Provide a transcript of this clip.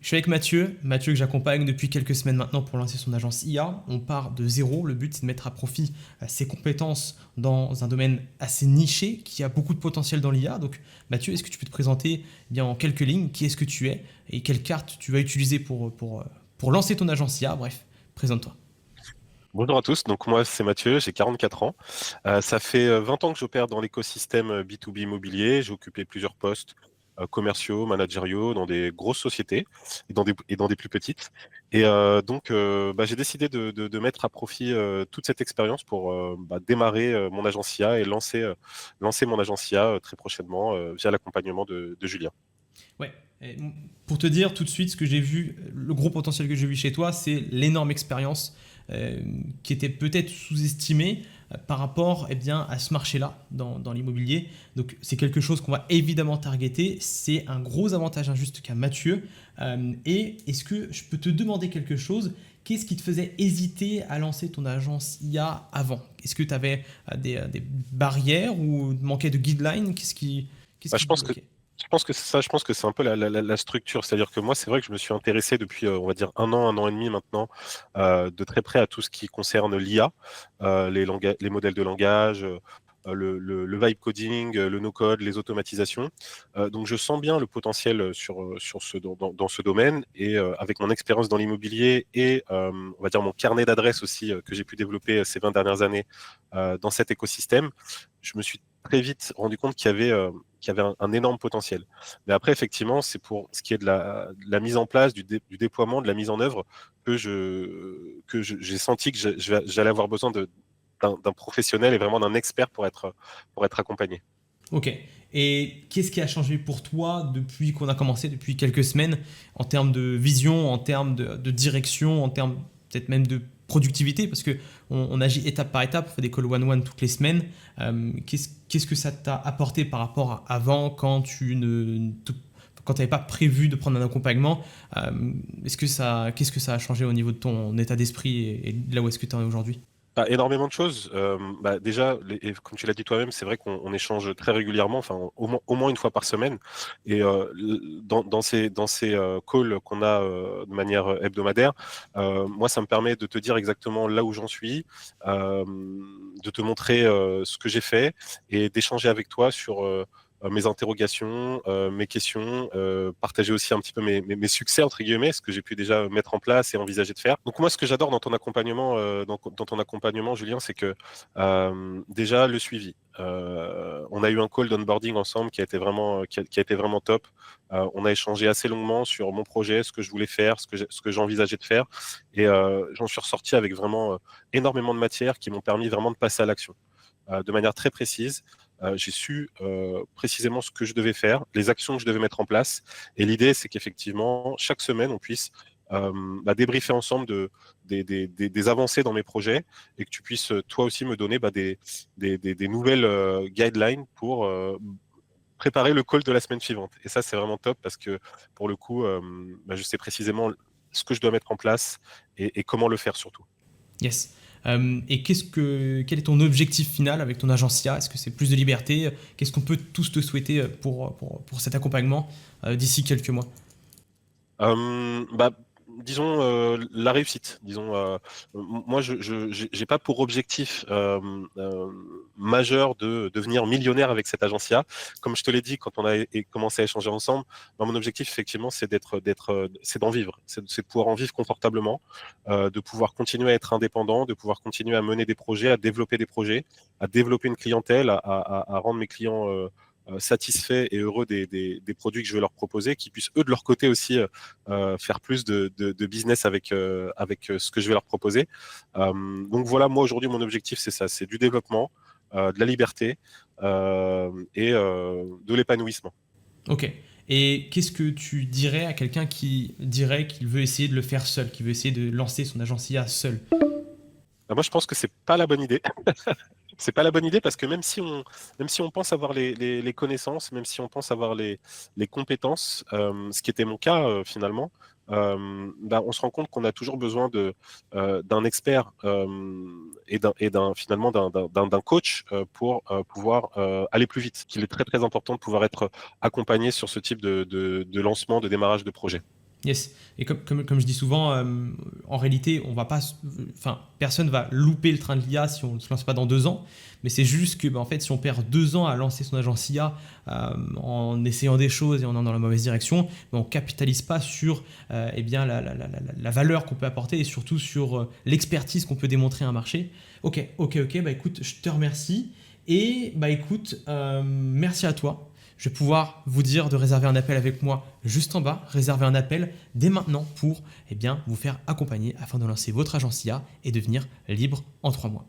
Je suis avec Mathieu que j'accompagne depuis quelques semaines maintenant pour lancer son agence IA. On part de zéro, le but c'est de mettre à profit ses compétences dans un domaine assez niché qui a beaucoup de potentiel dans l'IA. Donc Mathieu, est-ce que tu peux te présenter bien en quelques lignes qui est-ce que tu es et quelle carte tu vas utiliser pour lancer ton agence IA? Bref, présente-toi. Bonjour à tous, donc moi c'est Mathieu, j'ai 44 ans. Ça fait 20 ans que j'opère dans l'écosystème B2B immobilier. J'ai occupé plusieurs postes commerciaux, managériaux dans des grosses sociétés et dans des plus petites. J'ai décidé de mettre à profit toute cette expérience pour démarrer mon agence IA et lancer mon agence IA très prochainement via l'accompagnement de Julien. Ouais. Et pour te dire tout de suite ce que j'ai vu, le gros potentiel que j'ai vu chez toi, c'est l'énorme expérience qui était peut-être sous-estimée par rapport bien, à ce marché-là dans l'immobilier. Donc c'est quelque chose qu'on va évidemment targeter. C'est un gros avantage injuste qu'a Mathieu. Et est-ce que je peux te demander quelque chose? Qu'est-ce qui te faisait hésiter à lancer ton agence IA avant? Est-ce que tu avais des barrières ou manquais de guidelines? Qu'est-ce Bah, qui te bloquait? je pense que c'est un peu la structure. C'est-à-dire que moi, c'est vrai que je me suis intéressé depuis, on va dire, un an et demi maintenant, de très près à tout ce qui concerne l'IA, les modèles de langage, le vibe coding, le no-code, les automatisations. Donc, je sens bien le potentiel dans ce domaine. Et avec mon expérience dans l'immobilier et, on va dire, mon carnet d'adresses aussi que j'ai pu développer ces 20 dernières années dans cet écosystème, je me suis très vite rendu compte qu'il y avait un énorme potentiel. Mais après, effectivement, c'est pour ce qui est de la mise en place, du déploiement, de la mise en œuvre, j'ai senti que j'allais avoir besoin d'un professionnel et vraiment d'un expert pour être accompagné. Ok. Et qu'est-ce qui a changé pour toi depuis qu'on a commencé, depuis quelques semaines, en termes de vision, en termes de direction, en termes peut-être même de productivité, parce que on agit étape par étape, on fait des calls one-one toutes les semaines. Qu'est-ce que ça t'a apporté par rapport à avant quand tu quand n'avais pas prévu de prendre un accompagnement? Qu'est-ce que ça a changé au niveau de ton état d'esprit et là où est-ce que tu en es aujourd'hui? Énormément de choses. Déjà, et comme tu l'as dit toi-même, c'est vrai qu'on échange très régulièrement, enfin au moins une fois par semaine. Et dans ces calls qu'on a de manière hebdomadaire, moi, ça me permet de te dire exactement là où j'en suis, de te montrer ce que j'ai fait et d'échanger avec toi sur mes interrogations, mes questions, partager aussi un petit peu mes succès, entre guillemets, ce que j'ai pu déjà mettre en place et envisager de faire. Donc moi, ce que j'adore dans ton accompagnement, dans ton accompagnement, Julien, c'est que déjà le suivi. On a eu un call d'onboarding ensemble qui a été vraiment top. On a échangé assez longuement sur mon projet, ce que je voulais faire, ce que j'envisageais de faire. Et j'en suis ressorti avec vraiment énormément de matières qui m'ont permis vraiment de passer à l'action de manière très précise. J'ai su précisément ce que je devais faire, les actions que je devais mettre en place. Et l'idée, c'est qu'effectivement, chaque semaine, on puisse débriefer ensemble des avancées dans mes projets et que tu puisses toi aussi me donner des nouvelles guidelines pour préparer le call de la semaine suivante. Et ça, c'est vraiment top parce que pour le coup, je sais précisément ce que je dois mettre en place et comment le faire surtout. Yes. Et quel est ton objectif final avec ton agence IA? Est-ce que c'est plus de liberté? Qu'est-ce qu'on peut tous te souhaiter pour cet accompagnement d'ici quelques mois? Bah, disons la réussite. Disons, moi, j'ai pas pour objectif majeur de devenir millionnaire avec cette agence IA. Comme je te l'ai dit quand on a commencé à échanger ensemble, mon objectif effectivement, c'est d'en vivre, c'est de pouvoir en vivre confortablement, de pouvoir continuer à être indépendant, de pouvoir continuer à mener des projets, à développer des projets, à développer une clientèle, à rendre mes clients satisfaits et heureux des produits que je vais leur proposer, qui puissent eux de leur côté aussi faire plus de business avec ce que je vais leur proposer. Donc voilà, moi aujourd'hui, mon objectif, c'est ça, c'est du développement, de la liberté et de l'épanouissement. Ok. Et qu'est-ce que tu dirais à quelqu'un qui dirait qu'il veut essayer de le faire seul, qui veut essayer de lancer son agence IA seul? Moi, je pense que c'est pas la bonne idée. C'est pas la bonne idée parce que même si on pense avoir les connaissances, même si on pense avoir les compétences, ce qui était mon cas finalement, on se rend compte qu'on a toujours besoin d'un expert finalement d'un coach pour pouvoir aller plus vite. Qu'il est très très important de pouvoir être accompagné sur ce type de lancement, de démarrage de projet. Yes. Et comme je dis souvent, en réalité, personne va louper le train de l'IA si on ne se lance pas dans 2 ans. Mais c'est juste que, en fait, si on perd 2 ans à lancer son agence IA en essayant des choses et en allant dans la mauvaise direction, on ne capitalise pas sur la valeur qu'on peut apporter et surtout sur l'expertise qu'on peut démontrer à un marché. Ok. Bah écoute, je te remercie. Et bah écoute, merci à toi. Je vais pouvoir vous dire de réserver un appel avec moi juste en bas. Réserver un appel dès maintenant pour vous faire accompagner afin de lancer votre agence IA et devenir libre en 3 mois.